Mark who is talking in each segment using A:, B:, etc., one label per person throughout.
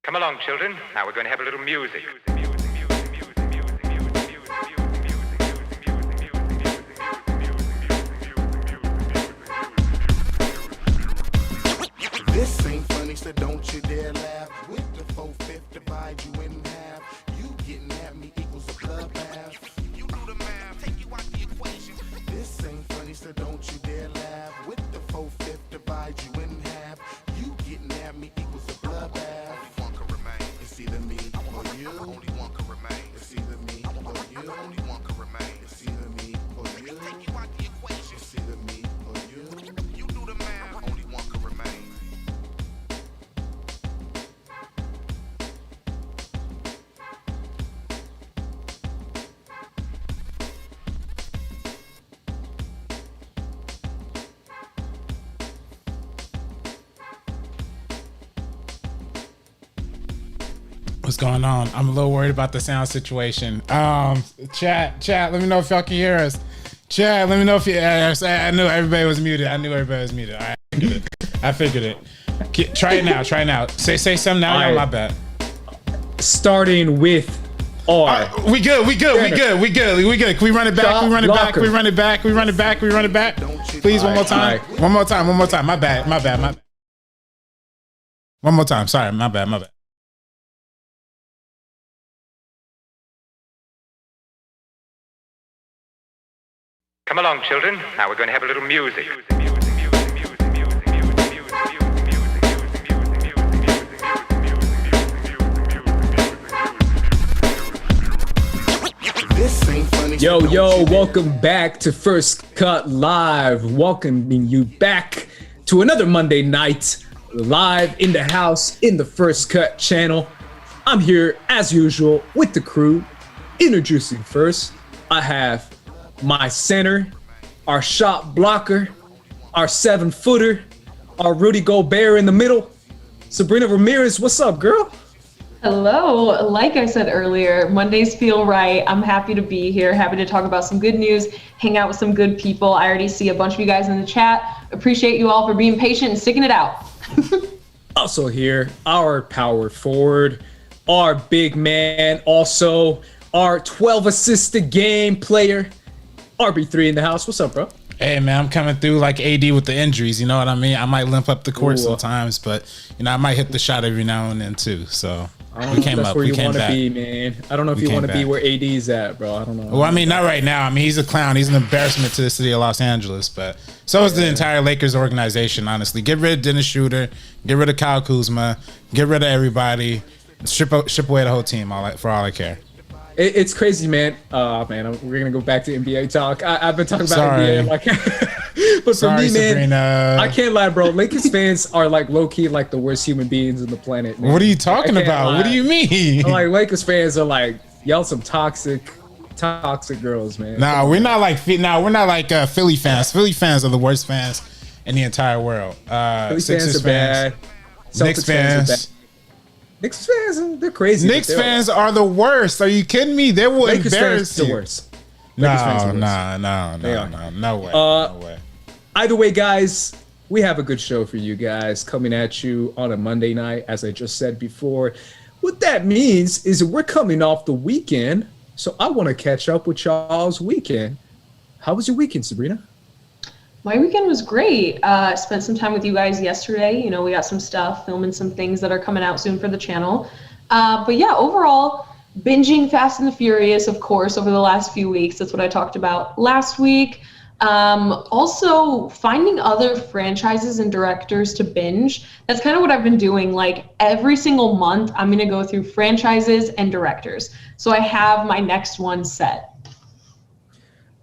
A: Come along, children. Now we're going to have a little music.
B: This ain't funny, so don't you dare laugh. With the 4/5 divide you in half. You getting at me equals a bloodbath. You do the math, take you out the equation. This ain't funny, so don't you dare laugh. With the 4/5 divide you in half. You getting at me equals a bloodbath. Only one can remain. It's either me or you. Only one can remain. It's either me or you. Only one can remain. It's either me or you. Take you out the equation. It's either me or you. You do the math. Only one can remain.
C: What's going on? I'm a little worried about the sound situation. Chat, let me know if y'all can hear us. Chat, let me know if you. I knew everybody was muted. All right, I figured it. Try it now. Say something now.
D: All right.
C: My bad.
D: Starting with R.
C: We good. Can we run it back?
D: Shot blocker.
C: We run it back. Please, one more time.
D: All right.
C: One more time. My bad. One more time. Sorry, my bad.
A: Come along, children. Now we're going to have a little music.
B: This ain't funny.
D: Yo, welcome back to First Cut Live. Welcoming you back to another Monday night, live in the house in the First Cut channel. I'm here, as usual, with the crew. Introducing first, I have my center, our shot blocker, our 7-footer, our Rudy Gobert in the middle. Sabrina Ramirez, what's up, girl?
E: Hello. Like I said earlier, Mondays feel right. I'm happy to be here, happy to talk about some good news, hang out with some good people. I already see a bunch of you guys in the chat. Appreciate you all for being patient and sticking it out.
D: Also here, our power forward, our big man, also our 12 assisted game player, RB3 in the house. What's up, bro?
C: Hey man, I'm coming through like AD with the injuries. You know what I mean? I might limp up the court sometimes, but you know I might hit the shot every now and then too. So we came up.
D: Where
C: We
D: you
C: came
D: want to
C: back.
D: be, man. I don't know if you want to be where AD's at, bro. I don't know.
C: Well, I mean, not right now. I mean, he's a clown. He's an embarrassment to the city of Los Angeles, but so is the entire Lakers organization, honestly. Get rid of Dennis Schroeder. Get rid of Kyle Kuzma. Get rid of everybody. Ship away the whole team for all I care.
D: It's crazy, man. We're gonna go back to NBA talk. I've been talking about
C: Sorry.
D: NBA, like, but for me, man,
C: Sabrina.
D: I can't lie, bro. Lakers fans are like low key like the worst human beings on the planet. Man.
C: What are you talking
D: I can't
C: about?
D: lie.
C: What do you mean?
D: Like Lakers fans are like y'all some toxic girls, man.
C: Nah, we're not like Philly fans. Philly fans are the worst fans in the entire world.
D: Philly
C: Sixers
D: fans are bad.
C: Knicks
D: Celtics fans are
C: fans.
D: bad. Knicks fans, they're crazy.
C: Knicks
D: but they're-
C: fans are the worst. Are you kidding me? They will
D: Lakers
C: embarrass
D: fans are the
C: you.
D: worst. Lakers fans are the worst.
C: No, no way.
D: Uh,
C: No way.
D: Either way, guys, we have a good show for you guys coming at you on a Monday night, as I just said before. What that means is that we're coming off the weekend, so I want to catch up with y'all's weekend. How was your weekend, Sabrina?
E: My weekend was great. Spent some time with you guys yesterday. You know, we got some stuff, filming some things that are coming out soon for the channel. But yeah, overall, binging Fast and the Furious, of course, over the last few weeks. That's what I talked about last week. Also, finding other franchises and directors to binge. That's kind of what I've been doing. Like every single month, I'm going to go through franchises and directors. So I have my next one set.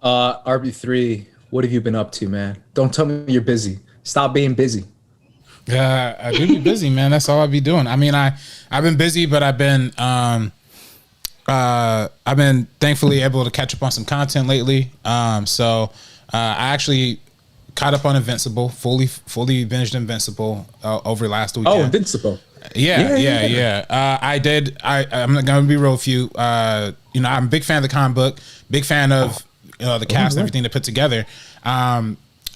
D: RB3, what have you been up to, man? Don't tell me you're busy. Stop being busy.
C: Yeah, I do be busy, man. That's all I be doing. I mean, I've been busy, but I've been thankfully able to catch up on some content lately. So I actually caught up on Invincible, fully binged Invincible over last weekend.
D: Oh, Invincible.
C: Yeah. I did. I'm gonna be real with you. You know, I'm a big fan of the comic book, big fan of the cast and everything they put together.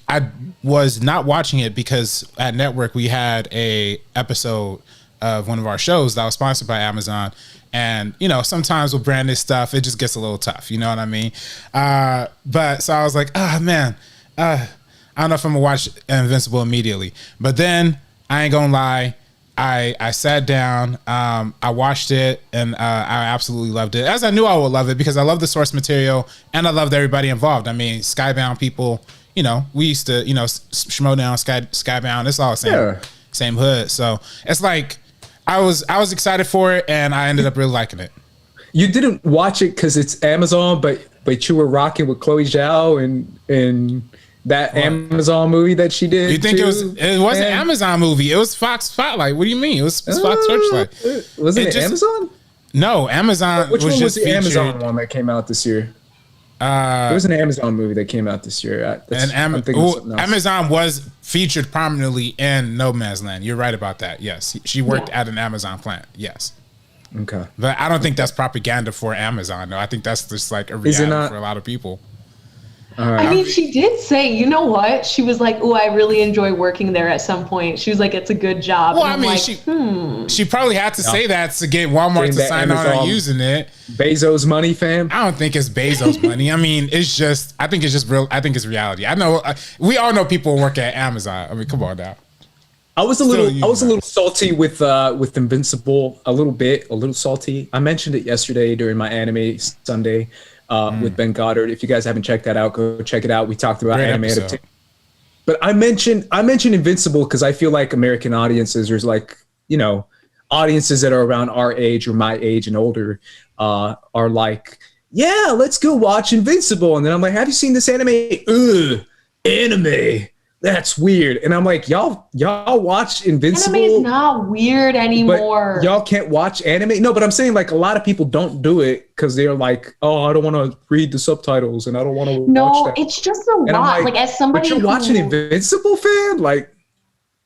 C: I was not watching it because at Network we had a episode of one of our shows that was sponsored by Amazon. And, you know, sometimes with branded stuff, it just gets a little tough. You know what I mean? But so I was like, oh, man, I don't know if I'm going to watch Invincible immediately. But then, I ain't going to lie, I sat down, I watched it, and I absolutely loved it. As I knew I would love it, because I love the source material, and I loved everybody involved. I mean, Skybound people, you know, we used to, you know, Schmodown, Skybound, it's all the same hood. So it's like, I was excited for it, and I ended up really liking it.
D: You didn't watch it because it's Amazon, but you were rocking with Chloe Zhao and that Amazon movie that she did.
C: You think it wasn't an Amazon movie? It was Fox Spotlight. What do you mean? It was Fox Searchlight.
D: Wasn't it Amazon?
C: No, Amazon.
D: Which one was the
C: featured.
D: Amazon one that came out this year? There was an Amazon movie that came out this year.
C: Amazon was featured prominently in No Man's Land. You're right about that. Yes, she worked at an Amazon plant. Yes.
D: Okay.
C: But I don't think that's propaganda for Amazon. though. I think that's just like a reality for a lot of people.
E: I mean, she did say, you know what? She was like, "Oh, I really enjoy working there." At some point, she was like, "It's a good job."
C: Well, I mean, she probably had to say that to get Walmart to sign on using it.
D: Bezos money, fam.
C: I don't think it's Bezos money. I mean, I think it's just real. I think it's reality. I know we all know people who work at Amazon. I mean, come on now.
D: I was a little salty with Invincible, a little salty. I mentioned it yesterday during my Anime Sunday. With Ben Goddard. If you guys haven't checked that out, go check it out. We talked about anime adaptation. But I mentioned Invincible because I feel like American audiences, there's like, you know, audiences that are around our age or my age and older are like, yeah, let's go watch Invincible. And then I'm like, have you seen this anime? Ugh, anime. That's weird. And I'm like, y'all watch Invincible?
E: Anime is not weird anymore.
D: But y'all can't watch anime? No, but I'm saying like a lot of people don't do it because they're like, oh, I don't want to read the subtitles and I don't want to watch that.
E: No, it's just a lot. Like as somebody
D: but you're watching Invincible, fan? Like,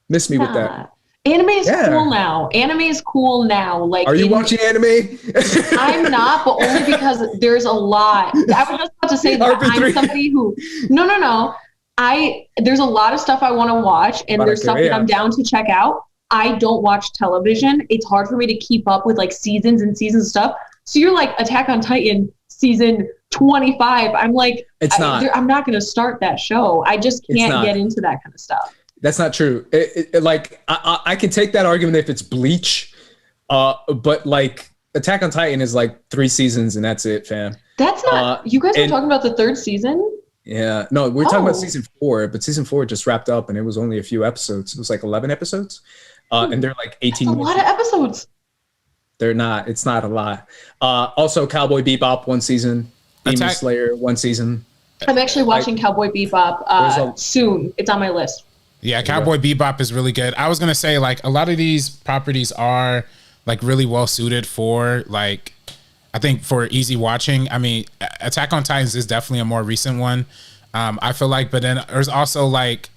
D: miss me with that.
E: Anime is cool now. Anime is cool now. Like,
D: are you watching anime?
E: I'm not, but only because there's a lot. I was just about to say that I'm somebody who no. There's a lot of stuff I want to watch, and there's stuff that I'm down to check out. I don't watch television. It's hard for me to keep up with like seasons and seasons of stuff. So you're like Attack on Titan season 25. I'm like, I'm not going to start that show. I just can't get into that kind of stuff.
D: That's not true. Like I can take that argument if it's Bleach, but like Attack on Titan is like 3 seasons and that's it, fam.
E: That's not. You guys were talking about the 3rd season.
D: Yeah, no, we're talking about season 4, but season 4 just wrapped up and it was only a few episodes. It was like 11 episodes, and they're like 18.
E: That's a lot of episodes.
D: They're not. It's not a lot. Also, Cowboy Bebop 1 season, Demon Slayer 1 season.
E: I'm actually watching Cowboy Bebop soon. It's on my list.
C: Yeah, Cowboy Bebop is really good. I was gonna say like a lot of these properties are like really well suited for like. I think for easy watching, I mean, Attack on Titans is definitely a more recent one. I feel like, but then there's also like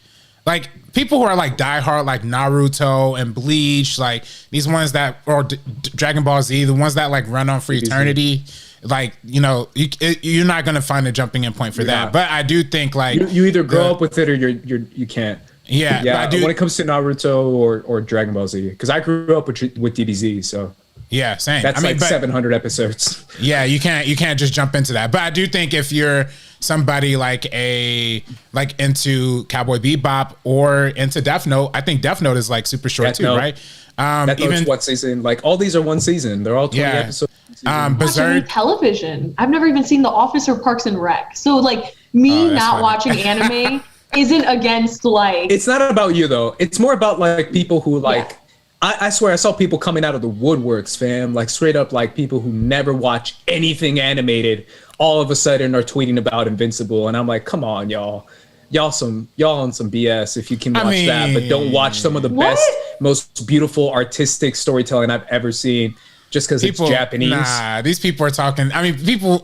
C: people who are like diehard, like Naruto and Bleach, like these ones that, or Dragon Ball Z, the ones that like run on for eternity. Like, you know, you're not gonna find a jumping in point for that. But I do think like
D: you either grow up with it or you can't.
C: Yeah.
D: When it comes to Naruto or Dragon Ball Z, because I grew up with DBZ, so.
C: Yeah, same.
D: That's like 700 episodes.
C: Yeah, you can't just jump into that. But I do think if you're somebody like into Cowboy Bebop or into Death Note, I think Death Note is like super short too, right?
D: Death Note's 1 season. Like all these are 1 season. They're all 20 episodes.
E: Berserk television. I've never even seen The Office or Parks and Rec. So like me not watching anime isn't against like.
D: It's not about you though. It's more about like people who like. Yeah. I swear I saw people coming out of the woodworks, fam. Like straight up like people who never watch anything animated all of a sudden are tweeting about Invincible. And I'm like, come on, y'all. Y'all on some BS if you can watch that, but don't watch some of the best, most beautiful artistic storytelling I've ever seen just because it's Japanese.
C: Nah, these people are talking. I mean,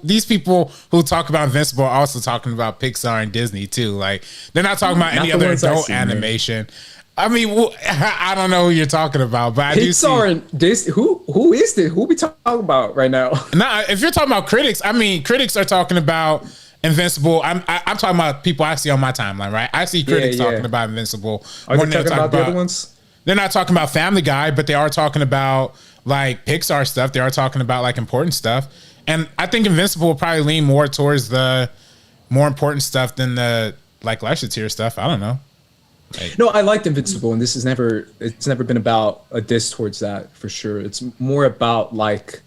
C: these people who talk about Invincible are also talking about Pixar and Disney too. Like they're not talking about any other adult animation. Man. I mean, I don't know who you're talking about, but I do see.
D: And this, who is this? Who we talking about right now?
C: Nah, if you're talking about critics, I mean, critics are talking about Invincible. I'm talking about people I see on my timeline, right? I see critics talking about Invincible.
D: Are they talking about the other ones?
C: they're not talking about Family Guy, but they are talking about like Pixar stuff. They are talking about like important stuff. And I think Invincible will probably lean more towards the more important stuff than the like lesser tier stuff. I don't know.
D: No, I liked Invincible, and it's never been about a diss towards that for sure. It's more about like,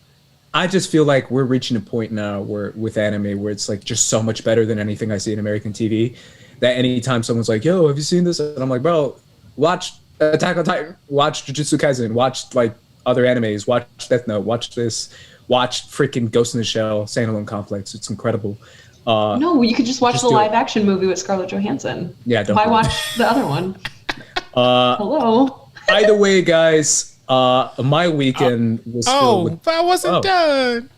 D: I just feel like we're reaching a point now where with anime where it's like just so much better than anything I see in American TV, that anytime someone's like, yo, have you seen this? And I'm like, bro, watch Attack on Titan, watch Jujutsu Kaisen, watch like other animes, watch Death Note, watch this, watch freaking Ghost in the Shell, Standalone Complex. It's incredible.
E: No, you could just watch the live action movie with Scarlett Johansson.
D: Yeah, don't.
E: Why watch the other one? Hello.
D: Either way, guys, my weekend was filled with.
C: But I wasn't done.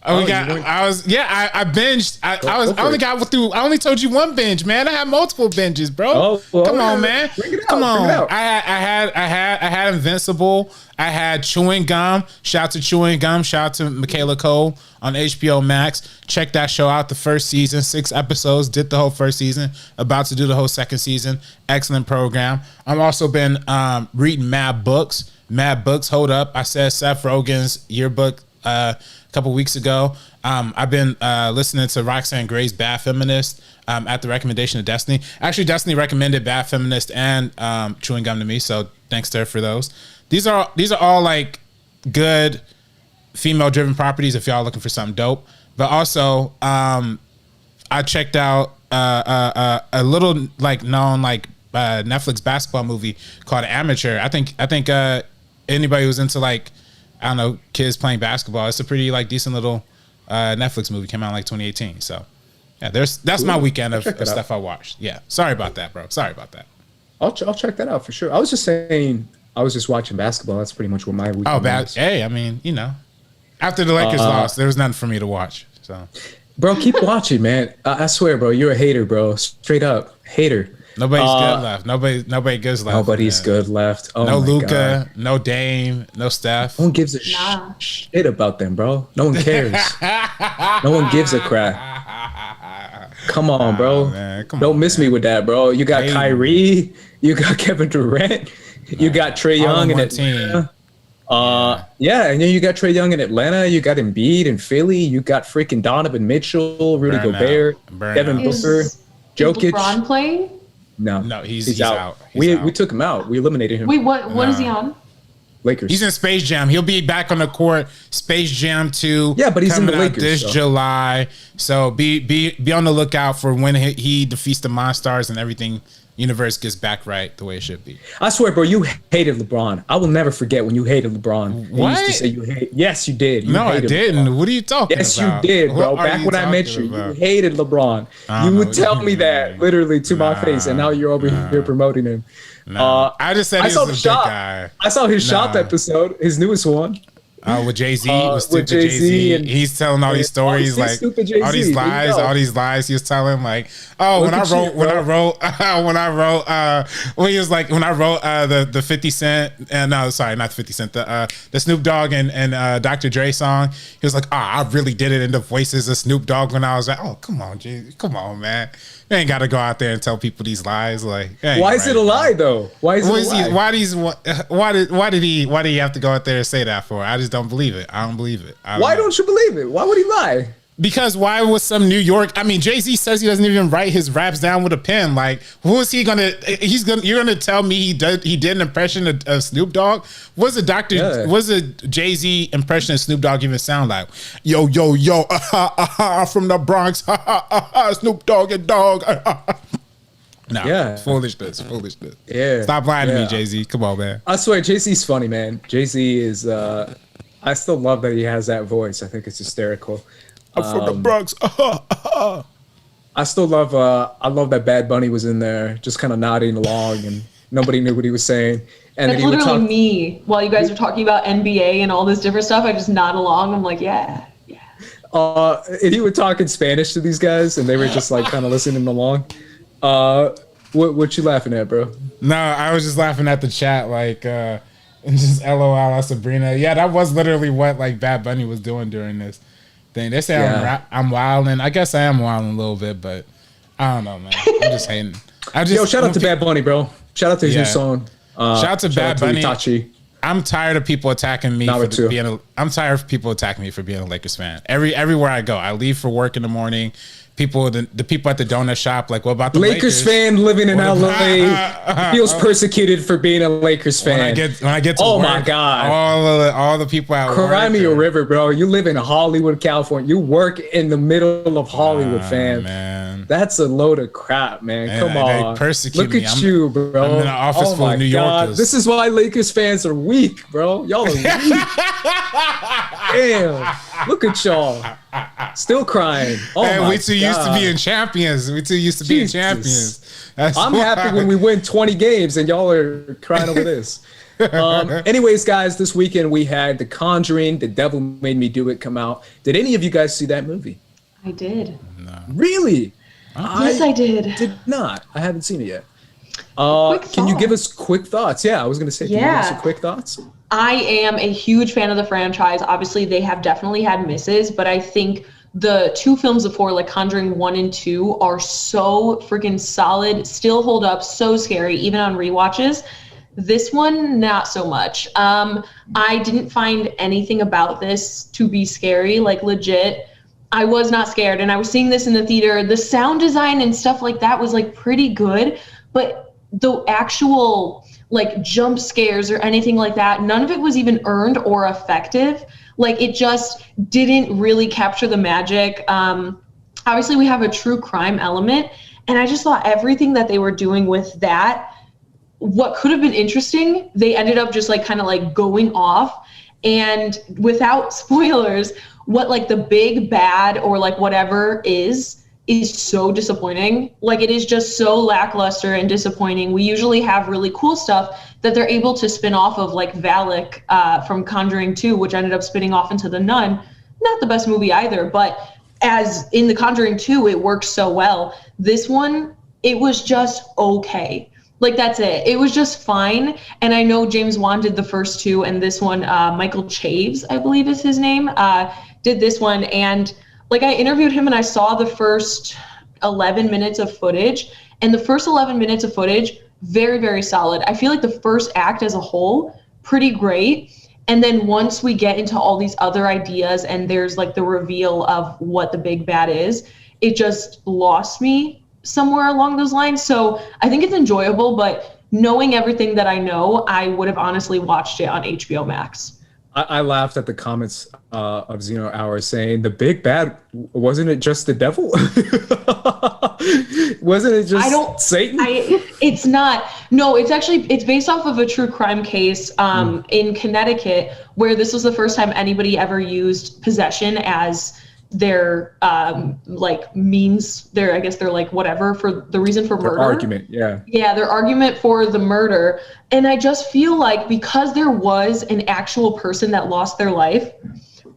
C: I binged. I only told you one binge, man. I had multiple binges, bro.
D: Oh, well,
C: come on, man. Come on.
D: I
C: had Invincible. I had Chewing Gum. Shout out to Chewing Gum. Shout out to Michaela Cole on HBO Max. Check that show out. The first season, 6 episodes. Did the whole first season. About to do the whole second season. Excellent program. I've also been reading Mad Books. Mad Books. Hold up. I said Seth Rogen's yearbook a couple weeks ago. I've been listening to Roxanne Gray's Bad Feminist at the recommendation of Destiny. Actually, Destiny recommended Bad Feminist and Chewing Gum to me, so thanks to her for those. These are all like good female-driven properties if y'all looking for something dope. But also, I checked out a little like known like Netflix basketball movie called Amateur. I think anybody who's into like, I don't know, kids playing basketball, it's a pretty like decent little Netflix movie. Came out in like 2018. So yeah, that's my weekend of stuff I watched. Yeah, sorry about that, bro. Sorry about that.
D: I'll check that out for sure. I was just saying, I was just watching basketball. That's pretty much what my weekend was.
C: Hey, I mean, you know, after the Lakers lost, there was nothing for me to watch. So,
D: bro, keep watching, man. I swear, bro, you're a hater, bro. Straight up hater.
C: Nobody's good left. Nobody good's left.
D: Nobody's good left. Oh,
C: no Luka, no Dame, no Steph.
D: No one gives a shit about them, bro. No one cares. No one gives a crap. Come on, bro. Don't miss me with that, bro. You got Kyrie. You got Kevin Durant. You got Trae Young in Atlanta. Yeah, and then you got Trae Young in Atlanta. You got Embiid in Philly. You got freaking Donovan Mitchell, Rudy Gobert, Devin Booker, Jokic.
E: LeBron playing?
D: No,
C: he's out.
D: We took him out. We eliminated him.
E: Wait, what is he on?
D: Lakers.
C: He's in Space Jam. He'll be back on the court. Space Jam 2.
D: Yeah, but he's in the Lakers
C: this July. So be on the lookout for when he defeats the Monstars and everything. Universe gets back right the way it should be.
D: I swear, bro, you hated LeBron. I will never forget when you hated LeBron.
C: What?
D: You used to say you hate. Yes, you did.
C: No, I didn't.
D: LeBron.
C: What are you talking
D: yes,
C: about?
D: Yes, you did, bro.
C: What
D: Back when I met you, you hated LeBron. You would tell me that literally to my face, and now you're over here promoting him.
C: I just said he was a good guy.
D: I saw his shop episode, his newest one.
C: With Jay-Z, with Jay-Z, he's telling all these stories, like all these lies he was telling, like, oh, when I wrote, he was like, when I wrote the 50 Cent, no, sorry, not 50 Cent, the Snoop Dogg and Dr. Dre song, he was like, I really did it in the voices of Snoop Dogg when I was like, oh, come on, Jay, come on, man. You ain't got to go out there and tell people these lies. Like,
D: why is it a lie though? Why is it a lie?
C: Why did he have to go out there and say that for? I just don't believe it. I don't believe it.
D: Why don't you believe it? Why would he lie?
C: Because why was some New York? I mean, Jay-Z says he doesn't even write his raps down with a pen. Like, who is he gonna? You're gonna tell me he did an impression of Snoop Dogg? What's a Jay-Z impression of Snoop Dogg even sound like? Yo, from the Bronx, Snoop Dogg and dog. No, foolishness.
D: Yeah,
C: stop lying to me, Jay-Z. Come on, man.
D: I swear, Jay-Z's funny, man. Jay-Z is. I still love that he has that voice. I think it's hysterical.
C: I'm from the Bronx.
D: I still love. I love that Bad Bunny was in there, just kind of nodding along, and nobody knew what he was saying. And
E: that's literally me. While you guys are talking about NBA and all this different stuff, I just nod along. I'm like, yeah.
D: And he would talk in Spanish to these guys, and they were just like kind of listening along. What you laughing at, bro?
C: No, I was just laughing at the chat, like, just LOL at Sabrina. Yeah, that was literally what like Bad Bunny was doing during this thing. They say I'm wilding. I guess I am wilding a little bit, but I don't know, man. I'm just hating.
D: Yo, shout out to Bad Bunny, bro. Shout out to his new song.
C: Shout out to Bad Bunny.
D: Itachi.
C: I'm tired of people attacking me for being I'm tired of people attacking me for being a Lakers fan. Everywhere I go, I leave for work in the morning. The people at the donut shop, like, what about the
D: Lakers fan living in LA feels persecuted for being a Lakers fan.
C: When I get to work,
D: my God,
C: all the people at work.
D: Cry me a river, bro. You live in Hollywood, California. You work in the middle of Hollywood, fam.
C: Man.
D: That's a load of crap, man. Come on.
C: They persecute
D: Look at you, bro.
C: I'm in an office full of New Yorkers.
D: This is why Lakers fans are weak, bro. Y'all are weak. Damn. Look at y'all. Still crying. Oh,
C: we too used to being champions.
D: I'm happy when we win 20 games and y'all are crying over this. Anyways, guys, this weekend we had The Conjuring, The Devil Made Me Do It come out. Did any of you guys see that movie?
E: I did.
C: No.
D: Really?
E: Yes, I did.
D: Did not. I haven't seen it yet. Can you give us quick thoughts? Yeah, I was going to say, can you give us some quick thoughts?
E: I am a huge fan of the franchise. Obviously, they have definitely had misses, but I think the two films before, like Conjuring 1 and 2, are so freaking solid, still hold up, so scary, even on rewatches. This one, not so much. I didn't find anything about this to be scary, like legit. I was not scared, and I was seeing this in the theater. The sound design and stuff like that was like pretty good, but the actual like jump scares or anything like that, none of it was even earned or effective. Like it just didn't really capture the magic. Obviously we have a true crime element, and I just thought everything that they were doing with that, what could have been interesting, they ended up just like kind of like going off. And without spoilers, what like the big bad or like whatever is so disappointing. Like it is just so lackluster and disappointing. We usually have really cool stuff that they're able to spin off of, like Valak from Conjuring 2, which ended up spinning off into The Nun. Not the best movie either, but as in The Conjuring 2, it works so well. This one, it was just okay. Like that's it. It was just fine. And I know James Wan did the first two, and this one, Michael Chaves, I believe is his name, did this one. And like I interviewed him and I saw the first 11 minutes of footage, and the first 11 minutes of footage, very, very solid. I feel like the first act as a whole, pretty great. And then once we get into all these other ideas and there's like the reveal of what the big bad is, it just lost me somewhere along those lines. So I think it's enjoyable, but knowing everything that I know, I would have honestly watched it on HBO Max.
D: I laughed at the comments of Xeno Hour saying the big bad, wasn't it just the devil? Wasn't it just Satan?
E: It's not. No, it's based off of a true crime case in Connecticut, where this was the first time anybody ever used possession as their like means, their, I guess they're like whatever for the reason for murder.
D: Their argument, yeah.
E: Yeah, their argument for the murder. And I just feel like because there was an actual person that lost their life.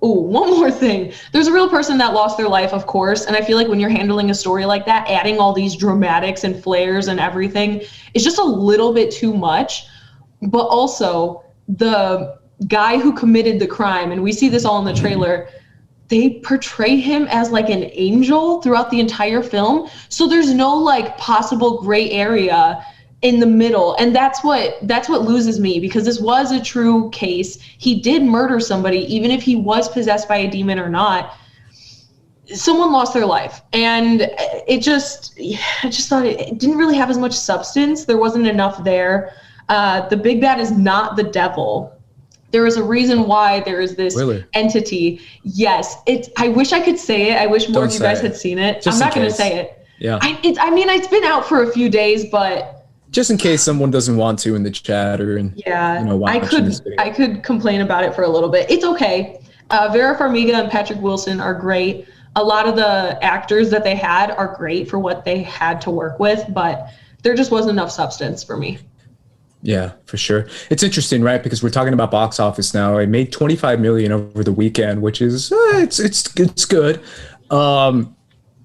E: Oh, one more thing. There's a real person that lost their life, of course. And I feel like when you're handling a story like that, adding all these dramatics and flares and everything is just a little bit too much. But also the guy who committed the crime, and we see this all in the trailer, they portray him as like an angel throughout the entire film. So there's no like possible gray area in the middle. And that's what loses me, because this was a true case. He did murder somebody, even if he was possessed by a demon or not. Someone lost their life. And I just thought it didn't really have as much substance. There wasn't enough there. The big bad is not the devil. There is a reason why there is this entity. Yes, I wish I could say it. I wish more of you guys had seen it. I'm not going to say it.
D: Yeah.
E: I mean, it's been out for a few days, but
D: just in case someone doesn't want to in the chat or
E: I could complain about it for a little bit. It's okay. Vera Farmiga and Patrick Wilson are great. A lot of the actors that they had are great for what they had to work with, but there just wasn't enough substance for me.
D: Yeah, for sure. It's interesting, right? Because we're talking about box office now. It made 25 million over the weekend, which is it's good.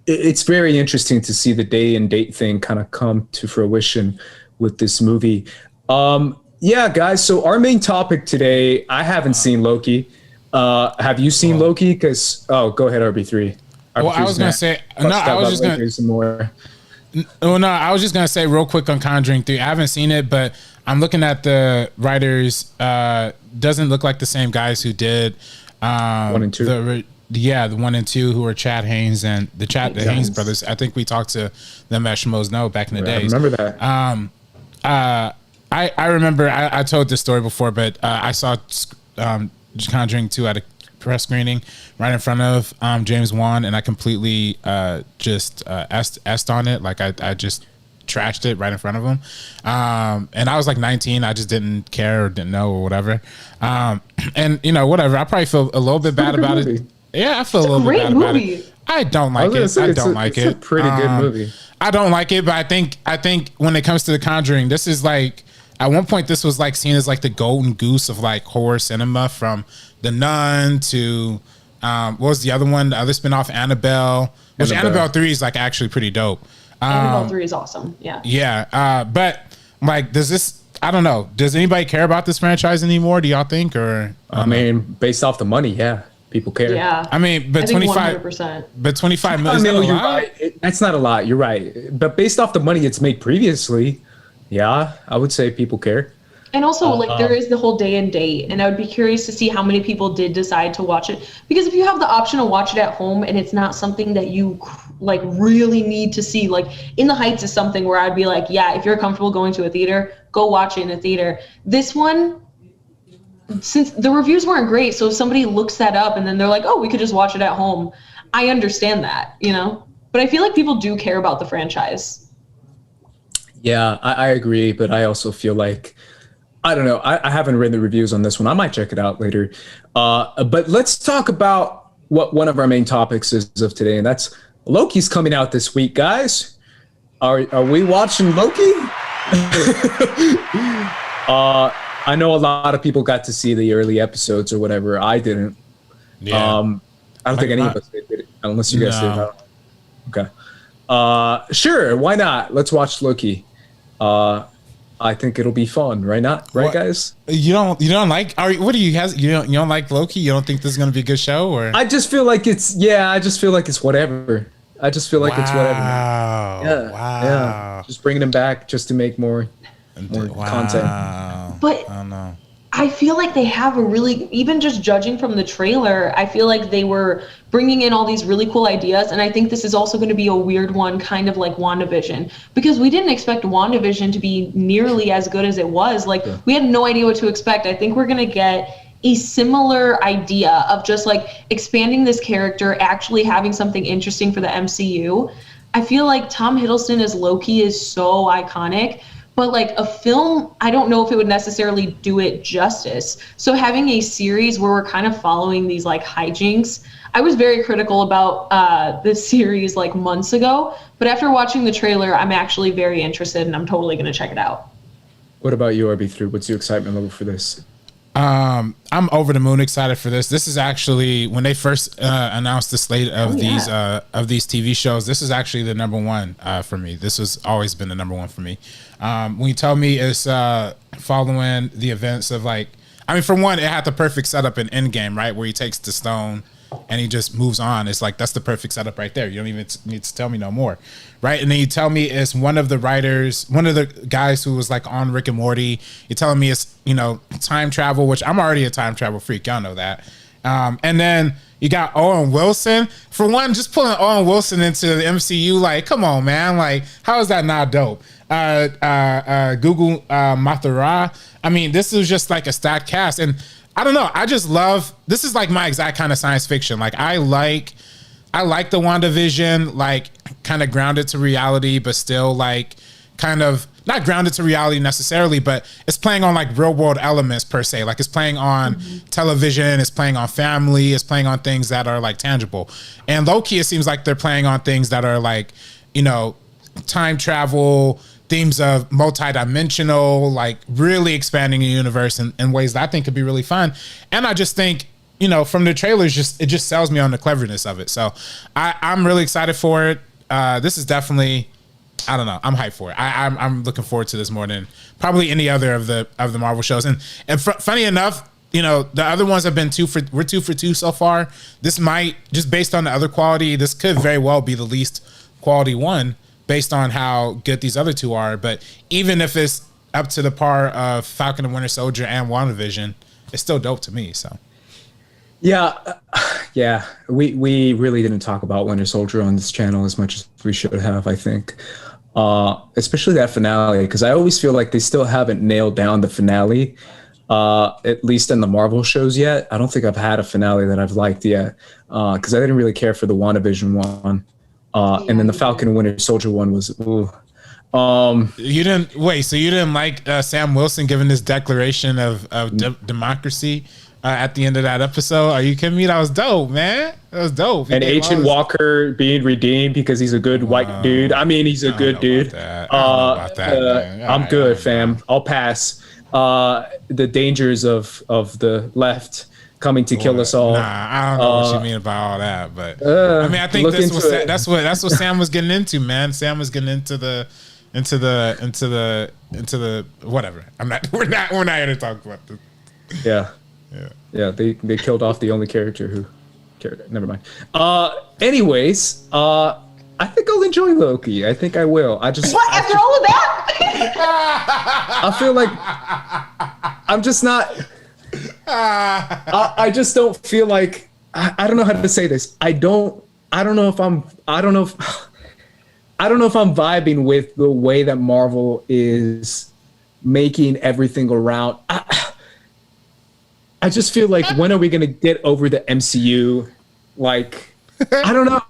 D: It's very interesting to see the day and date thing kind of come to fruition with this movie. Yeah, guys. So our main topic today, I haven't seen Loki. Have you seen Loki? Because go ahead, RB3.
C: Well, I was gonna say no. I was just gonna.
D: Some more.
C: Oh no, I was just gonna say real quick on Conjuring 3. I haven't seen it, but I'm looking at the writers. Doesn't look like the same guys who did
D: 1 and 2.
C: The 1 and 2 who were Chad Haynes and the Haynes brothers. I think we talked to them at Schmoes Know back in the days.
D: I remember that.
C: I remember I told this story before, but I saw Conjuring 2 at a press screening right in front of James Wan, and I completely just S'd on it. Like I just trashed it right in front of him. And I was like 19. I just didn't care or didn't know or whatever. And whatever. I probably feel a little bit bad about it. Yeah, I feel a little bit bad about it. I don't like it. I don't like it.
D: It's a pretty good movie.
C: I don't like it, but I think when it comes to The Conjuring, this is like, at one point this was like seen as like the golden goose of like horror cinema, from The Nun to what was the other one? The other spinoff, Annabelle. Which Annabelle 3 is like actually pretty dope.
E: Annabelle 3 is awesome. Yeah.
C: Yeah. But like, I don't know. Does anybody care about this franchise anymore? Do y'all think? Or
D: I mean, based off the money, yeah, people care.
E: Yeah.
C: I mean, but 25.
E: 100%.
C: But 25 million.
D: You're right. That's not a lot. You're right. But based off the money it's made previously, yeah, I would say people care.
E: And also, like, there is the whole day and date, and I would be curious to see how many people did decide to watch it. Because if you have the option to watch it at home and it's not something that you, like, really need to see, like, In the Heights is something where I'd be like, yeah, if you're comfortable going to a theater, go watch it in a theater. This one, since the reviews weren't great, so if somebody looks that up and then they're like, oh, we could just watch it at home, I understand that, But I feel like people do care about the franchise.
D: Yeah, I agree, but I also feel like, I don't know. I haven't read the reviews on this one. I might check it out later. But let's talk about what one of our main topics is of today, and that's Loki's coming out this week, guys. Are we watching Loki? I know a lot of people got to see the early episodes or whatever. I didn't.
C: Yeah.
D: I don't think any of us did, unless you guys did. Okay. Sure. Why not? Let's watch Loki. I think it'll be fun, right? Guys?
C: You don't like? What do you guys? You don't like Loki? You don't think this is gonna be a good show? Or
D: I just feel like it's whatever. I just feel like it's whatever. Yeah.
C: Wow.
D: Yeah. Just bringing him back just to make more content.
E: But
C: I don't know.
E: I feel like they have a really, even just judging from the trailer, I feel like they were bringing in all these really cool ideas. And I think this is also going to be a weird one, kind of like WandaVision, because we didn't expect WandaVision to be nearly as good as it was. Like, we had no idea what to expect. I think we're going to get a similar idea of just like expanding this character, actually having something interesting for the MCU. I feel like Tom Hiddleston as Loki is so iconic. But like a film, I don't know if it would necessarily do it justice. So having a series where we're kind of following these like hijinks, I was very critical about this series like months ago. But after watching the trailer, I'm actually very interested and I'm totally going to check it out.
D: What about you, RB3? What's your excitement level for this?
C: I'm over the moon excited for this. This is actually, when they first announced the slate of these TV shows, this is actually the number one for me. This has always been the number one for me. When you tell me it's following the events of like, I mean, for one, it had the perfect setup in Endgame, right? Where he takes the stone and he just moves on. It's like, that's the perfect setup right there. You don't even need to tell me no more, right? And then you tell me it's one of the writers, one of the guys who was like on Rick and Morty. You're telling me it's, time travel, which I'm already a time travel freak. Y'all know that. And then you got Owen Wilson. For one, just pulling Owen Wilson into the MCU, like, come on, man. Like, how is that not dope? Google Mathura. I mean, this is just like a stacked cast. And I don't know. I just love, this is like my exact kind of science fiction. Like, I like the WandaVision, like kind of grounded to reality, but still like kind of not grounded to reality necessarily, but it's playing on like real world elements per se. Like, it's playing on television, it's playing on family, it's playing on things that are like tangible. And Loki, it seems like they're playing on things that are like, time travel, themes of multi-dimensional, like really expanding the universe in ways that I think could be really fun. And I just think, from the trailers, it just sells me on the cleverness of it. So I'm really excited for it. This is definitely, I don't know, I'm hyped for it. I'm looking forward to this more than probably any other of the Marvel shows. And funny enough, the other ones have been we're 2 for 2 so far. This might, just based on the other quality, this could very well be the least quality one. based on how good these other two are. But even if it's up to the par of Falcon and Winter Soldier and WandaVision, it's still dope to me. So
D: yeah, we really didn't talk about Winter Soldier on this channel as much as we should have, I think. Especially that finale, because I always feel like they still haven't nailed down the finale, at least in the Marvel shows yet. I don't think I've had a finale that I've liked yet, because I didn't really care for the WandaVision one. And then the Falcon and Winter Soldier one was, ooh.
C: You didn't like Sam Wilson giving this declaration of democracy at the end of that episode? Are you kidding me? That was dope, man. That was dope.
D: And Agent Walker being redeemed because he's a good white dude. I mean, he's a good dude. I'm good, fam. I'll pass. The dangers of the left coming to kill us all.
C: Nah, I don't know what you mean about all that, but I mean, I think that's what Sam was getting into, man. Sam was getting into the whatever. We're not here to talk about this.
D: Yeah. They killed off the only character who cared. Never mind. Anyways, I think I'll enjoy Loki. I think I will.
E: After all of that?
D: I feel like I'm just not. I just don't feel like. I don't know how to say this. I don't know if I'm vibing with the way that Marvel is making everything around. I just feel like, when are we gonna get over the MCU? Like, I don't know.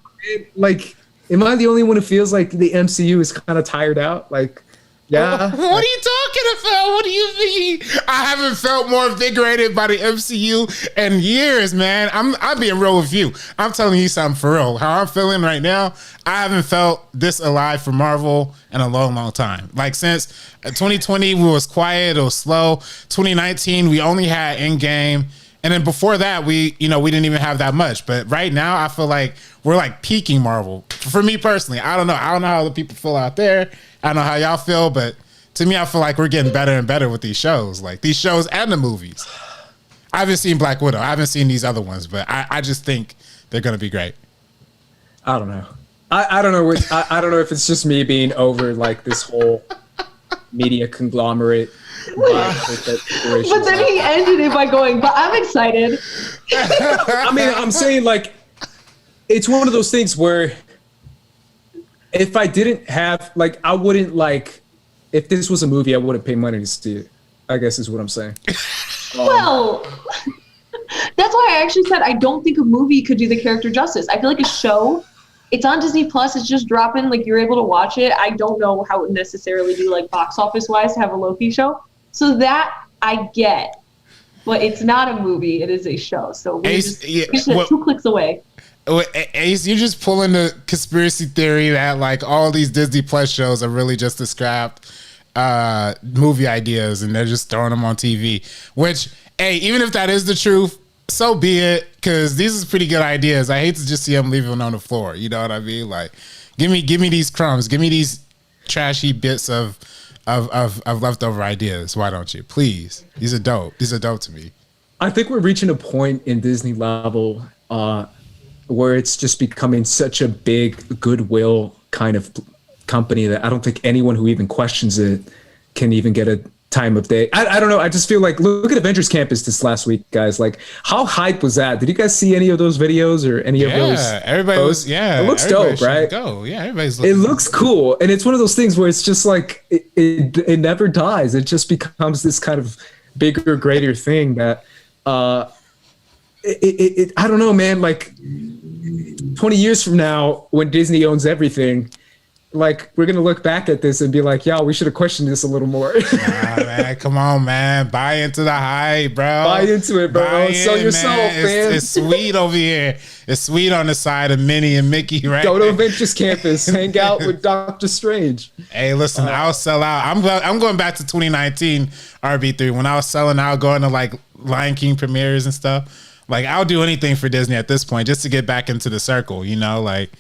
D: Like, am I the only one who feels like the MCU is kind of tired out? Like, yeah.
C: What are you talking about? What do you mean? I haven't felt more invigorated by the MCU in years, man. I'm being real with you. I'm telling you something for real. How I'm feeling right now, I haven't felt this alive for Marvel in a long, long time. Like, since 2020, we was quiet, it was slow. 2019, we only had Endgame. And then before that, we didn't even have that much. But right now, I feel like we're like peaking Marvel. For me personally, I don't know how other people feel out there. I don't know how y'all feel, but to me, I feel like we're getting better and better with these shows. Like, these shows and the movies. I haven't seen Black Widow. I haven't seen these other ones, but I just think they're going to be great.
D: I don't know. I don't know. I don't know if it's just me being over like this whole media conglomerate.
E: But then he ended it by going, but I'm excited.
D: I mean, I'm saying, like, it's one of those things where if I didn't have, like, I wouldn't, like, if this was a movie, I wouldn't pay money to see it, I guess is what I'm saying.
E: Well, that's why I actually said I don't think a movie could do the character justice. I feel like a show, it's on Disney Plus, it's just dropping, like, you're able to watch it. I don't know how it would necessarily do, like, box office wise to have a Loki show. So that I get, but it's not a movie, it is a show. So we're just 2 clicks away.
C: Ace, you're just pulling the conspiracy theory that, like, all these Disney Plus shows are really just the scrapped movie ideas and they're just throwing them on TV. Which, hey, even if that is the truth, so be it, because these are pretty good ideas. I hate to just see them leaving on the floor. You know what I mean? Like, give me these crumbs. Give me these trashy bits of leftover ideas. Why don't you? Please. These are dope. These are dope to me.
D: I think we're reaching a point in Disney level where it's just becoming such a big goodwill kind of company that I don't think anyone who even questions it can even get a time of day. I don't know. I just feel like, look at Avengers Campus this last week, guys. Like, how hype was that? Did you guys see any of those videos or any of those?
C: Everybody was. Yeah,
D: it looks dope, right?
C: Go. Yeah, everybody's.
D: It looks cool, and it's one of those things where it's just like it never dies. It just becomes this kind of bigger, greater thing that. I don't know, man. Like 20 years from now, when Disney owns everything, like, we're gonna look back at this and be like, "Yeah, we should have questioned this a little more."
C: Nah, man, come on, man, buy into the hype, bro.
D: Buy into it, bro. Sell yourself, man.
C: It's sweet over here. It's sweet on the side of Minnie and Mickey, right?
D: Go to Avengers Campus, hang out with Doctor Strange.
C: Hey, listen, I'll sell out. I'm going back to 2019 RB3 when I was selling out, going to like Lion King premieres and stuff. Like, I'll do anything for Disney at this point just to get back into the circle. You know, like.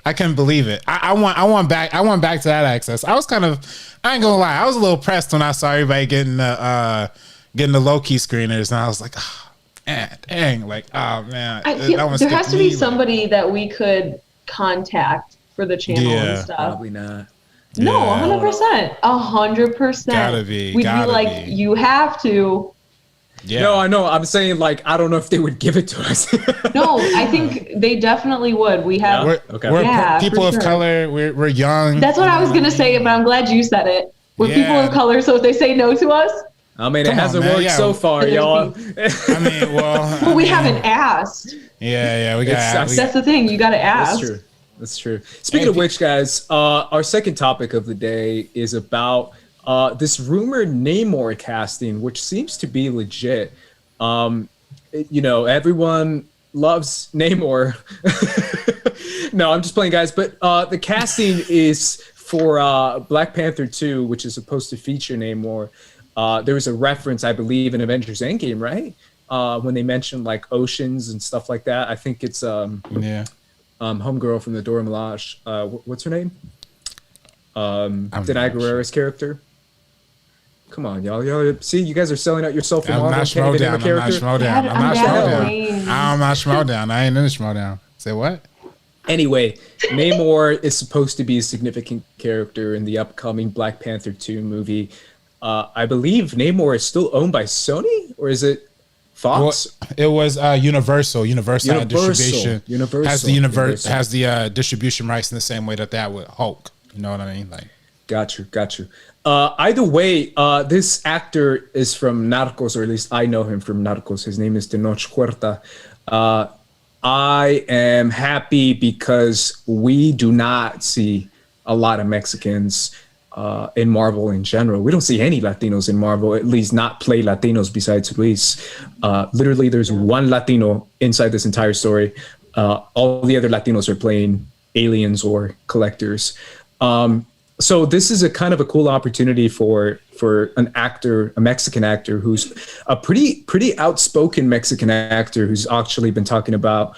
C: I couldn't believe it. I want back to that access. I ain't gonna lie, I was a little pressed when I saw everybody getting the Loki screeners, and I was like, oh, man, dang, like, oh man.
E: There has to be somebody that we could contact for the channel and stuff.
D: Probably not.
E: No,
C: Yeah.
E: 100%. 100%.
C: Gotta be,
E: We'd
C: gotta
E: be like,
C: be.
E: you have to.
C: Yeah.
D: No, I know. I'm saying like I don't know if they would give it to us.
E: No, I think they definitely would. We have.
C: We're,
D: Okay.
C: we're
E: Yeah,
C: people
E: for
C: of
E: sure.
C: color. We're young.
E: That's what I was gonna say, but I'm glad you said it. We're people
C: Yeah.
E: of color, so if they say no to us,
D: I mean,
C: Come
D: it hasn't
C: on, man.
D: worked
C: Yeah.
D: so far,
E: Then there's
D: y'all.
C: I mean, well,
E: but
C: I
E: we
C: mean,
E: haven't asked.
C: Yeah, we
D: It's-
C: got.
E: That's the thing. You got to ask.
D: That's true. That's true. Speaking of which, guys, our second topic of the day is about this rumored Namor casting, which seems to be legit. You know, everyone loves Namor. No, I'm just playing, guys. But the casting is for Black Panther 2, which is supposed to feature Namor. There was a reference, I believe, in Avengers Endgame, right? When they mentioned like oceans and stuff like that. I think it's
C: Yeah.
D: homegirl from the Dora Milaje. What's her name?
C: I'm
D: Denai
C: not
D: Guerrera's character. Come on, y'all. See, you guys are selling out yourself for
C: I'm
D: Marvel.
C: not
D: Can't even name a
C: Schmodown. I'm not
D: character.
C: Schmodown.
E: Dad,
C: I'm
E: I'm
C: not
E: bad at
C: Schmodown.
E: names.
C: I'm not Schmodown. I ain't in the Schmodown. Say what?
D: Anyway, Namor is supposed to be a significant character in the upcoming Black Panther 2 movie. I believe Namor is still owned by Sony, or is it
C: Well,
D: Fox?
C: it was Universal. Universal had distribution.
D: Universal.
C: Has the
D: Universal.
C: has the distribution rights in the same way that would Hulk. You know what I mean? Like.
D: Got you. Either way, this actor is from Narcos, or at least I know him from Narcos. His name is Tenoch Huerta. I am happy because we do not see a lot of Mexicans in Marvel in general. We don't see any Latinos in Marvel, at least not play Latinos besides Luis. Literally, there's one Latino inside this entire story. All the other Latinos are playing aliens or collectors. So this is a kind of a cool opportunity for an actor, a Mexican actor who's a pretty outspoken Mexican actor who's actually been talking about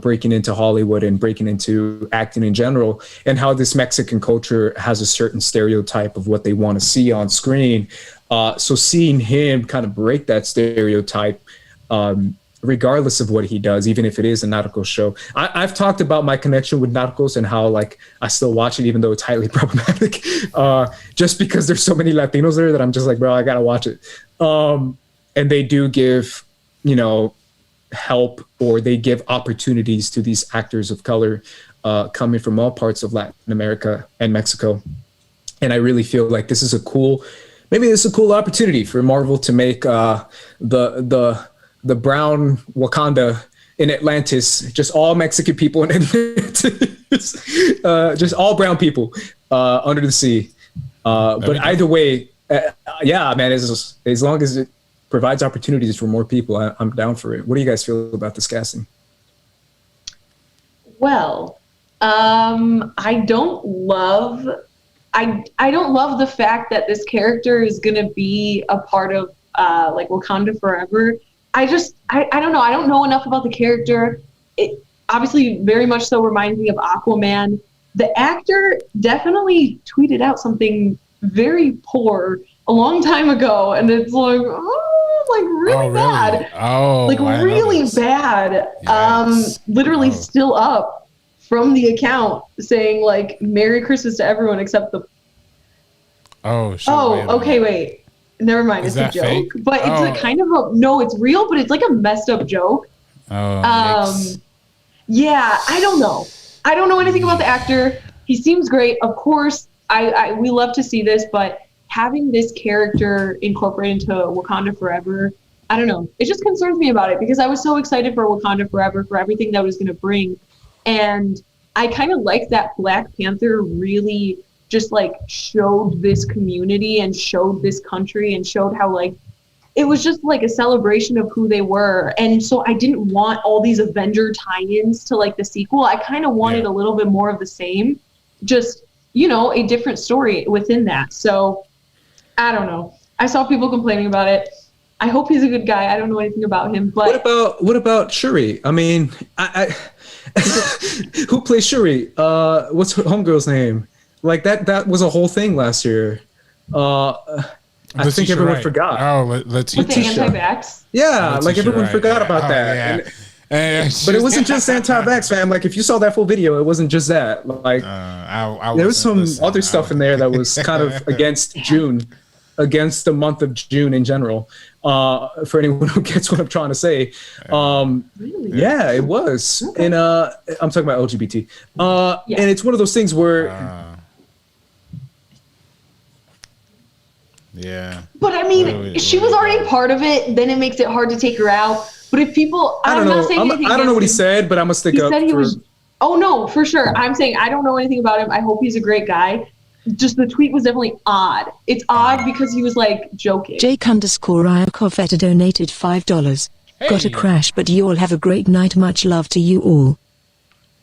D: breaking into Hollywood and breaking into acting in general, and how this Mexican culture has a certain stereotype of what they want to see on screen. So seeing him kind of break that stereotype, regardless of what he does, even if it is a Narcos show. I've talked about my connection with Narcos and how like I still watch it, even though it's highly problematic, just because there's so many Latinos there that I'm just like, bro, I gotta watch it. And they do give, help, or they give opportunities to these actors of color coming from all parts of Latin America and Mexico. And I really feel like this is a cool opportunity for Marvel to make the brown Wakanda in Atlantis, just all Mexican people in Atlantis, just all brown people under the sea. But either way, yeah, man, as long as it provides opportunities for more people, I'm down for it. What do you guys feel about this casting?
E: Well, I don't love the fact that this character is gonna be a part of like Wakanda Forever. I don't know. I don't know enough about the character. It obviously very much so reminds me of Aquaman. The actor definitely tweeted out something very poor a long time ago, and it's like, really bad.
C: Oh,
E: like really bad.
C: Yikes.
E: Literally still up from the account saying like Merry Christmas to everyone except the.
C: Oh, shit,
E: Wait. Never mind,
C: Is
E: it's a
C: that
E: joke.
C: fake?
E: But it's a kind of no, it's real, but it's like a messed up joke.
C: Oh, yikes.
E: Yeah, I don't know. I don't know anything about the actor. He seems great. Of course, we love to see this, but having this character incorporated into Wakanda Forever, I don't know. It just concerns me about it because I was so excited for Wakanda Forever, for everything that it was going to bring. And I kind of like that Black Panther really just like showed this community and showed this country and showed how like it was just like a celebration of who they were. And so I didn't want all these Avenger tie-ins to like the sequel. I kind of wanted a little bit more of the same, just, a different story within that. So I don't know. I saw people complaining about it. I hope he's a good guy. I don't know anything about him, but
D: what about Shuri? I mean, I who plays Shuri? What's her homegirl's name? Like that was a whole thing last year. I think everyone forgot.
C: Oh, Letitia.
E: with the anti-vax.
D: Yeah, like everyone
C: Right,
D: forgot
C: yeah.
D: about
C: Oh,
D: that.
C: yeah.
D: But it wasn't just anti-vax, fam. Like, if you saw that full video, it wasn't just that. Like, there was some other stuff in there that was kind of against the month of June in general. For anyone who gets what I'm trying to say,
E: Really?
D: yeah, it was. Okay. And I'm talking about LGBT. And it's one of those things where.
C: Yeah.
E: But I mean, she was already part of it. Then it makes it hard to take her out. But if people,
D: I don't know. I don't know what he said, but I'm gonna stick up.
E: He said he was. Oh no, for sure. I'm saying I don't know anything about him. I hope he's a great guy. Just the tweet was definitely odd. It's odd because he was like joking.
F: Jake_Ryakov donated $5. Hey. Got a crash, but you all have a great night. Much love to you all.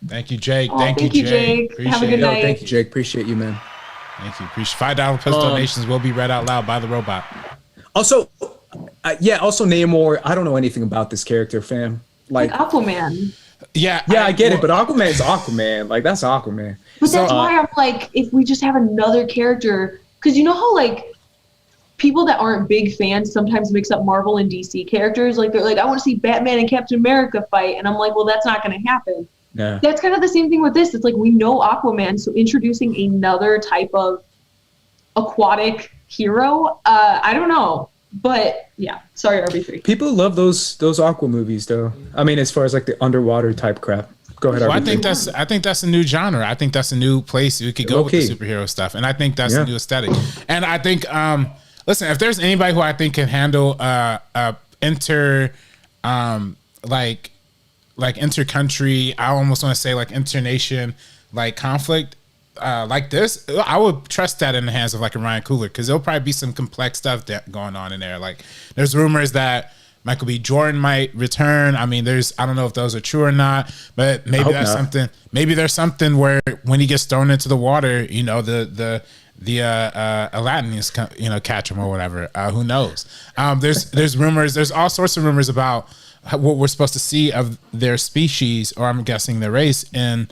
C: Thank you, Jake.
E: Thank you, Jake. Have a good night.
D: Thank you, Jake. Appreciate you, man.
C: Thank you. Appreciate $5 plus donations will be read out loud by the robot.
D: Also, also Namor. I don't know anything about this character, fam. Like
E: Aquaman.
C: Yeah,
D: I get it, but Aquaman's Aquaman. Like, that's Aquaman.
E: But that's why I'm like, if we just have another character, because you know how like people that aren't big fans sometimes mix up Marvel and DC characters. Like, they're like, I want to see Batman and Captain America fight, and I'm like, well, that's not going to happen.
D: Yeah.
E: That's kind of the same thing with this. It's like, we know Aquaman, so introducing another type of aquatic hero, I don't know. But yeah, sorry, RB3.
D: People love those Aqua movies, though. I mean, as far as like the underwater type crap. Go ahead, RB3.
C: I think that's a new genre. I think that's a new place we could go with the superhero stuff, and I think that's a new aesthetic. And I think, listen, if there's anybody who I think can handle inter-country, I almost want to say like inter-nation like conflict like this, I would trust that in the hands of like a Ryan Coogler, because there'll probably be some complex stuff that going on in there. Like, there's rumors that Michael B. Jordan might return. I mean, I don't know if those are true or not, but maybe that's something. Maybe there's something where when he gets thrown into the water, you know, the Atlanteans, you know, catch him or whatever. Who knows? There's rumors. There's all sorts of rumors about what we're supposed to see of their species, or I'm guessing their race in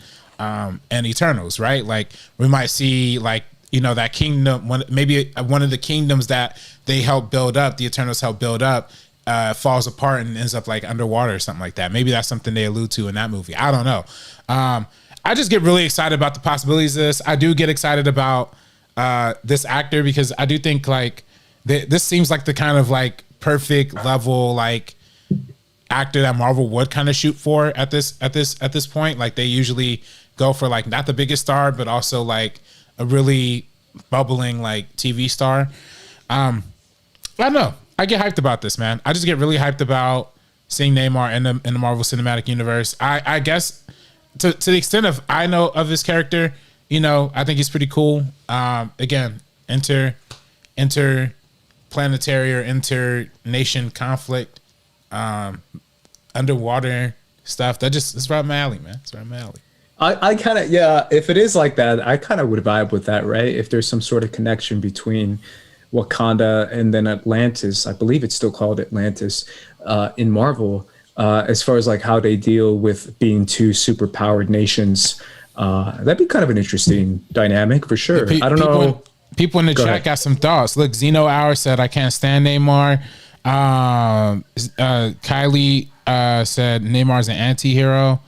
C: Eternals, right? Like, we might see, like, you know, that kingdom, maybe one of the kingdoms that they helped build up, the Eternals helped build up, falls apart and ends up like underwater or something like that. Maybe that's something they allude to in that movie. I don't know. I just get really excited about the possibilities of this. I do get excited about this actor, because I do think like this seems like the kind of like perfect level like actor that Marvel would kind of shoot for at this point. Like, they usually go for like not the biggest star, but also like a really bubbling like TV star. I don't know. I get hyped about this, man. I just get really hyped about seeing Neymar in the Marvel Cinematic Universe. I guess to the extent of I know of his character, you know, I think he's pretty cool. Again, interplanetary or inter-nation conflict, underwater stuff. It's right up my alley, man. It's right up my alley.
D: I kind of, if it is like that, I kind of would vibe with that, right? If there's some sort of connection between Wakanda and then Atlantis, I believe it's still called Atlantis, in Marvel, as far as like how they deal with being two superpowered nations. That'd be kind of an interesting dynamic for sure. I don't know.
C: People in the chat got some thoughts. Look, Zeno Hour said, I can't stand Neymar. Kylie said Neymar's an anti-hero.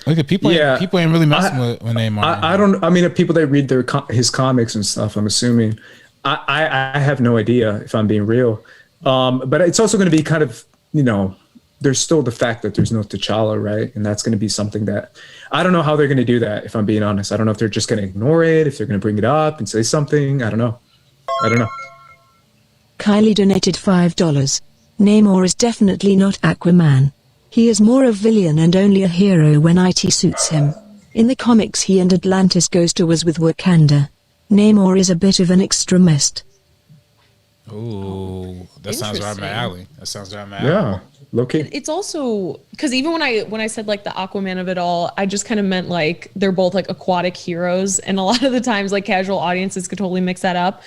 C: Look at people. People ain't really messing with Neymar.
D: I mean, people that read his comics and stuff, I'm assuming. I have no idea, if I'm being real. But it's also going to be kind of, you know, there's still the fact that there's no T'Challa, right? And that's going to be something that I don't know how they're going to do that, if I'm being honest. I don't know if they're just going to ignore it, if they're going to bring it up and say something. I don't know.
F: Kylie donated $5. Namor is definitely not Aquaman. He is more a villain and only a hero when it suits him. In the comics, he and Atlantis Ghost was with Wakanda. Namor is a bit of an extremist.
C: Ooh, that sounds right up my alley.
D: Yeah, Loki.
G: It's also because even when I said like the Aquaman of it all, I just kind of meant like they're both like aquatic heroes, and a lot of the times like casual audiences could totally mix that up.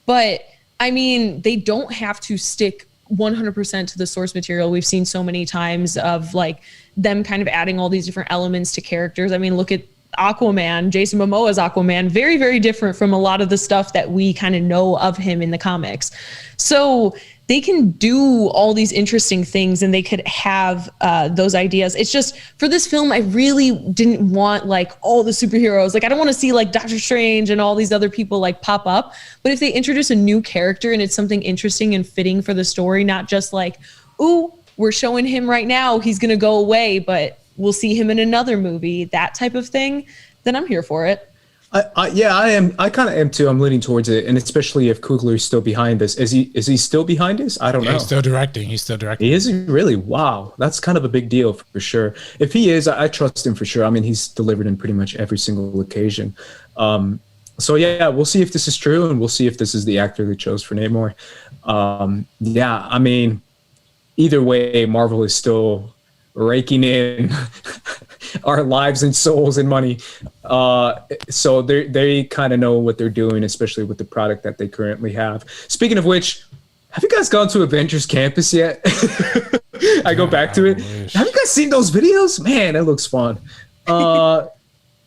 G: But I mean, they don't have to stick 100% to the source material. We've seen so many times of like them kind of adding all these different elements to characters. I mean, look at Aquaman, Jason Momoa's Aquaman, very, very different from a lot of the stuff that we kind of know of him in the comics. So they can do all these interesting things and they could have those ideas. It's just for this film, I really didn't want like all the superheroes. Like I don't want to see like Doctor Strange and all these other people like pop up. But if they introduce a new character and it's something interesting and fitting for the story, not just like, ooh, we're showing him right now, he's going to go away, but we'll see him in another movie, that type of thing, then I'm here for it.
D: I am. I kind of am too. I'm leaning towards it, and especially if Coogler's still behind this. Is he still behind this? I don't know.
C: He's still directing.
D: He is really. Wow, that's kind of a big deal for sure. If he is, I trust him for sure. I mean, he's delivered in pretty much every single occasion. So yeah, we'll see if this is true, and we'll see if this is the actor they chose for Namor. Yeah, I mean, either way, Marvel is still raking in our lives and souls and money. So they kind of know what they're doing, especially with the product that they currently have. Speaking of which, have you guys gone to Avengers Campus yet? I go back to it. Have you guys seen those videos? Man, it looks fun. I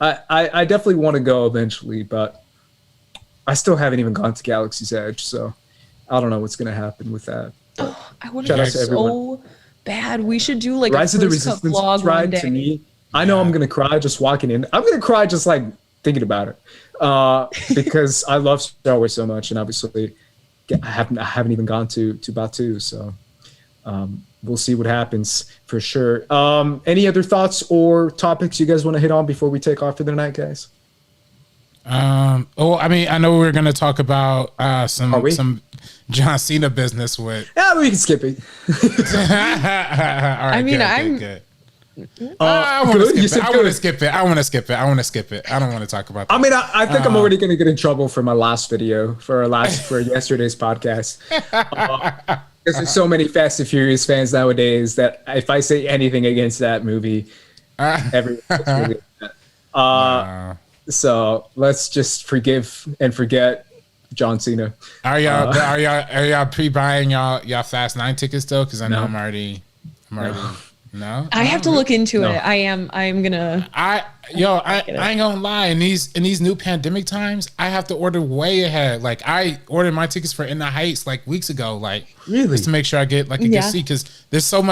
D: definitely want to go eventually, but I still haven't even gone to Galaxy's Edge, so I don't know what's going to happen with that.
G: I want to go so bad. We should do like
D: Rise
G: a
D: of the
G: First Cut
D: Resistance
G: vlog
D: ride
G: one day.
D: to me. I know I'm gonna cry just walking in. I'm gonna cry just like thinking about it, because I love Star Wars so much, and obviously I haven't even gone to Batuu, so we'll see what happens for sure. Any other thoughts or topics you guys want to hit on before we take off for the night, guys?
C: I mean, I know we're gonna talk about some John Cena business with.
D: Yeah, we can skip it.
C: All right,
G: I mean,
C: good. I want to skip it. I want to skip it. I don't want to talk about that.
D: I mean, I think I'm already going to get in trouble for my last video, for yesterday's podcast. Because there's so many Fast and Furious fans nowadays that if I say anything against that movie, everyone's really upset. So let's just forgive and forget John Cena.
C: Are y'all pre-buying y'all Fast 9 tickets though? Because I know I'm already. No,
G: I have to look into it. I am gonna.
C: I ain't gonna lie. In these new pandemic times, I have to order way ahead. Like I ordered my tickets for In the Heights like weeks ago. Like
D: really,
C: just to make sure I get like a good seat, because there's so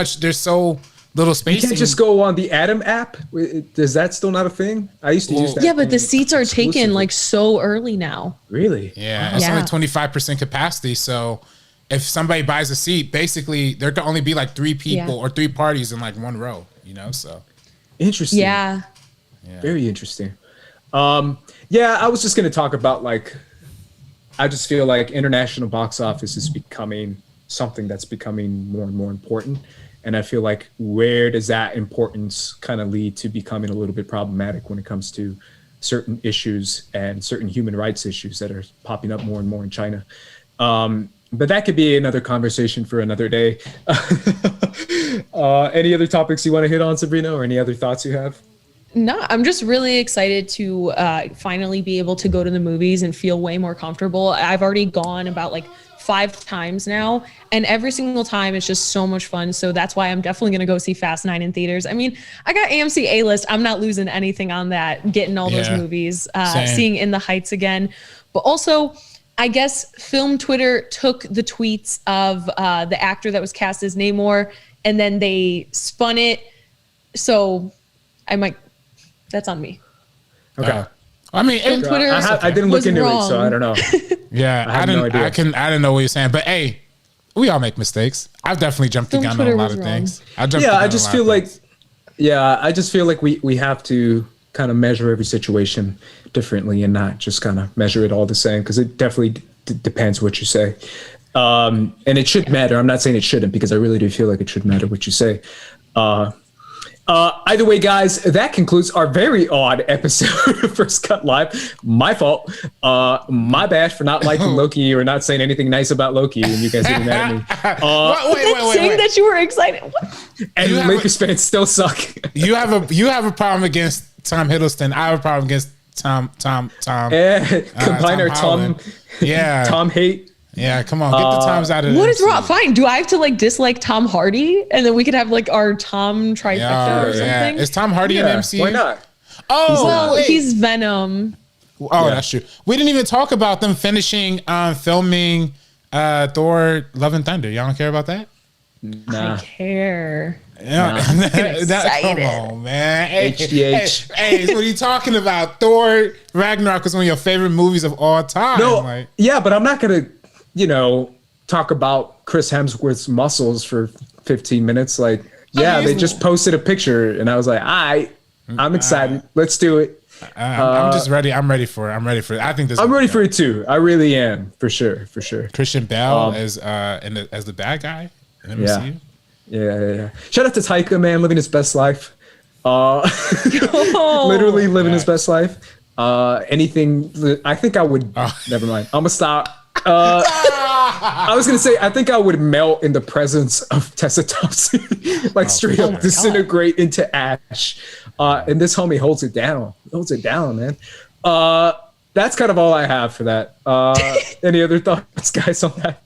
C: little space.
D: You can't just go on the Atom app. Is that still not a thing? I used to use that.
G: Yeah, but the seats are taken like so early now.
D: Really?
C: Yeah, it's only 25% capacity. So if somebody buys a seat, basically there can only be like 3 people or 3 parties in like one row, so.
D: Interesting.
G: Yeah.
D: Very interesting. I was just going to talk about I just feel like international box office is becoming something that's becoming more and more important. And I feel like where does that importance kind of lead to becoming a little bit problematic when it comes to certain issues and certain human rights issues that are popping up more and more in China. But that could be another conversation for another day. Any other topics you want to hit on, Sabrina, or any other thoughts you have?
G: No, I'm just really excited to finally be able to go to the movies and feel way more comfortable. I've already gone about 5 times now, and every single time it's just so much fun. So that's why I'm definitely going to go see Fast 9 in theaters. I mean, I got AMC A-list. I'm not losing anything on that, getting all those movies, seeing In the Heights again. But also, I guess film Twitter took the tweets of the actor that was cast as Namor, and then they spun it. So that's on me.
D: Okay.
C: I mean,
G: Twitter
D: I didn't look into it, so I don't know.
C: Yeah, I
D: have no idea.
C: I didn't know what you're saying, but hey, we all make mistakes. I've definitely jumped the gun on a lot of things. I just feel
D: like we have to kind of measure every situation differently and not just kind of measure it all the same, because it definitely depends what you say. And it should matter. I'm not saying it shouldn't, because I really do feel like it should matter what you say. Either way, guys, that concludes our very odd episode of First Cut Live. My fault. My bad for not liking Loki or not saying anything nice about Loki, and you guys getting mad at me.
C: Wait.
G: Saying that you were excited. What?
D: And Lakers fans still suck.
C: You have a problem against Tom Hiddleston. I have a problem against Tom.
D: Combine our Tom.
C: Yeah.
D: Tom hate.
C: Yeah, come on, get the Toms out of
G: What is wrong? Fine. Do I have to dislike Tom Hardy, and then we could have our Tom trifecta or something?
C: Yeah. Is Tom Hardy in MCU?
D: Why not?
C: Oh,
G: Well,
C: wait.
G: he's Venom.
C: Oh, that's true. We didn't even talk about them finishing filming Thor: Love and Thunder. Y'all don't care about that?
G: I care.
C: Yeah,
G: excited.
C: Come on, man. Hey,
D: HGH.
C: Hey, what are you talking about? Thor Ragnarok is one of your favorite movies of all time.
D: No, yeah, but I'm not gonna, talk about Chris Hemsworth's muscles for 15 minutes. Like, yeah, they just posted a picture, and I was like, I'm excited. Let's do it.
C: I'm just ready. I'm ready for it. I'm ready for it. I think this.
D: I'm ready for it too. I really am, for sure.
C: Christian Bale as the bad guy in the MCU.
D: Yeah. Shout out to Taika, man, living his best life. Literally living his best life. Anything. I think I would. Never mind. I'm gonna stop. I was gonna say I think I would melt in the presence of Tessa Thompson, like straight up disintegrate into ash. And this homie holds it down. Man. That's kind of all I have for that. Any other thoughts, guys, on that?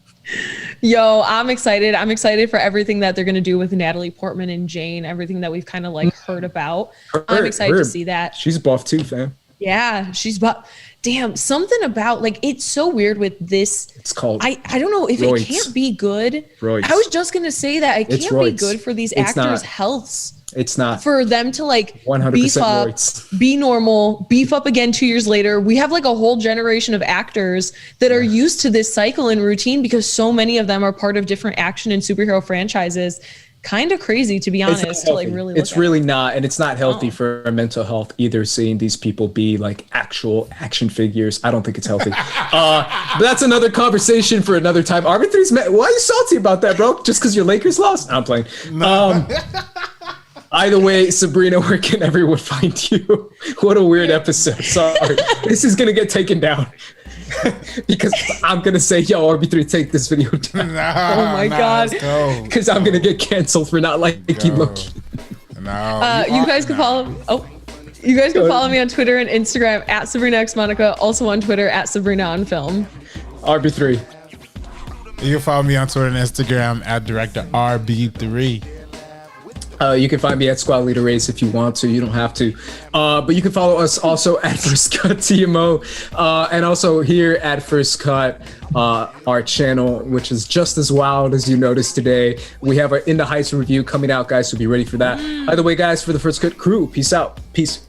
G: Yo, I'm excited. I'm excited for everything that they're gonna do with Natalie Portman and Jane. Everything that we've kind of like heard about. I'm excited to see that.
D: She's buff too, fam.
G: Yeah, she's buff. Damn, something about like it's so weird with this.
D: It's called.
G: I don't know if
D: roids.
G: it can't be good.
D: Roids.
G: I was just gonna say that it
D: It's
G: can't be
D: roids.
G: good for these
D: It's
G: actors'
D: not.
G: healths.
D: It's not.
G: For them to like
D: 100%
G: beef up,
D: roids.
G: be normal, beef up again 2 years later. We have like a whole generation of actors that are used to this cycle and routine because so many of them are part of different action and superhero franchises. Kind of crazy, to be honest, to like really look
D: It's
G: at
D: really
G: it.
D: not, and it's not healthy for our mental health either. Seeing these people be like actual action figures, I don't think it's healthy. But that's another conversation for another time. RB3's why are you salty about that, bro? Just because your Lakers lost? I'm playing. Either way, Sabrina, where can everyone find you? What a weird episode. Sorry, this is gonna get taken down. Because I'm gonna say, yo, RB3, take this video down.
G: Oh my God.
D: Because I'm gonna get canceled for not liking Loki.
G: You guys can follow. You guys can follow me on Twitter and Instagram at Sabrina X Monica. Also on Twitter at Sabrina on Film.
D: RB3.
C: You can follow me on Twitter and Instagram at Director RB3.
D: You can find me at Squad Leader Race if you want to. You don't have to. But you can follow us also at First Cut TMO. And also here at First Cut, our channel, which is just as wild as you noticed today. We have our In the Heights review coming out, guys, so be ready for that. Either way, guys, for the First Cut crew, peace out. Peace.